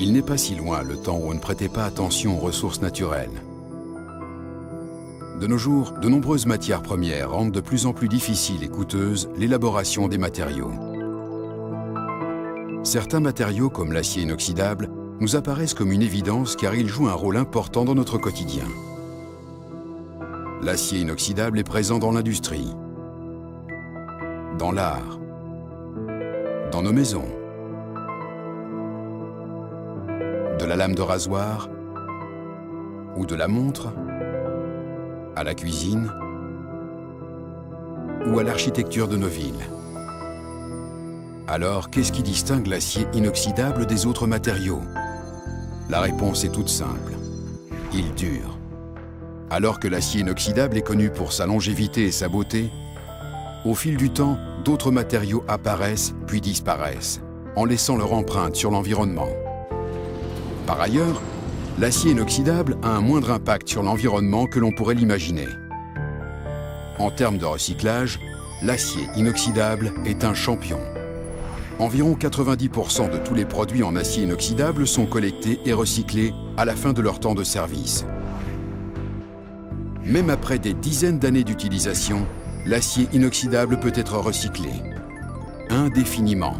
Il n'est pas si loin le temps où on ne prêtait pas attention aux ressources naturelles. De nos jours, de nombreuses matières premières rendent de plus en plus difficile et coûteuse l'élaboration des matériaux. Certains matériaux, comme l'acier inoxydable, nous apparaissent comme une évidence car ils jouent un rôle important dans notre quotidien. L'acier inoxydable est présent dans l'industrie, dans l'art, dans nos maisons, de la lame de rasoir ou de la montre, à la cuisine ou à l'architecture de nos villes. Alors, qu'est-ce qui distingue l'acier inoxydable des autres matériaux? La réponse est toute simple. Il dure. Alors que l'acier inoxydable est connu pour sa longévité et sa beauté, au fil du temps, d'autres matériaux apparaissent puis disparaissent, en laissant leur empreinte sur l'environnement. Par ailleurs, l'acier inoxydable a un moindre impact sur l'environnement que l'on pourrait l'imaginer. En termes de recyclage, l'acier inoxydable est un champion. Environ 90% de tous les produits en acier inoxydable sont collectés et recyclés à la fin de leur temps de service. Même après des dizaines d'années d'utilisation, l'acier inoxydable peut être recyclé indéfiniment.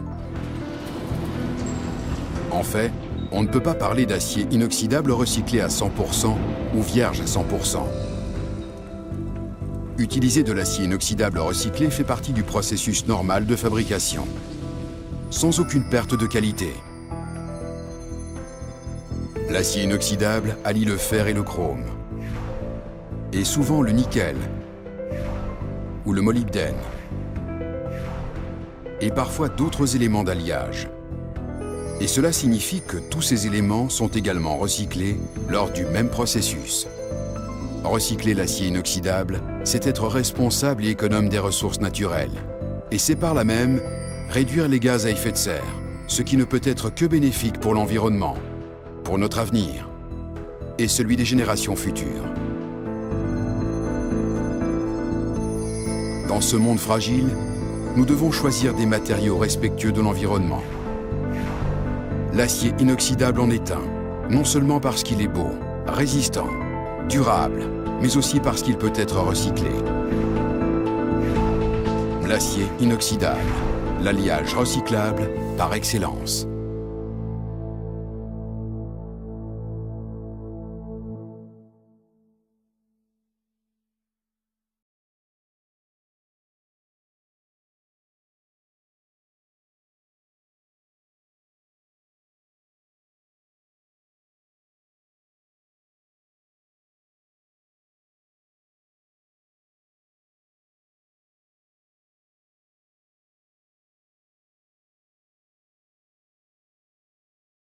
En fait, on ne peut pas parler d'acier inoxydable recyclé à 100% ou vierge à 100%. Utiliser de l'acier inoxydable recyclé fait partie du processus normal de fabrication, sans aucune perte de qualité. L'acier inoxydable allie le fer et le chrome, et souvent le nickel ou le molybdène, et parfois d'autres éléments d'alliage. Et cela signifie que tous ces éléments sont également recyclés lors du même processus. Recycler l'acier inoxydable, c'est être responsable et économe des ressources naturelles. Et c'est par là même réduire les gaz à effet de serre, ce qui ne peut être que bénéfique pour l'environnement, pour notre avenir et celui des générations futures. Dans ce monde fragile, nous devons choisir des matériaux respectueux de l'environnement. L'acier inoxydable en est un, non seulement parce qu'il est beau, résistant, durable, mais aussi parce qu'il peut être recyclé. L'acier inoxydable, l'alliage recyclable par excellence.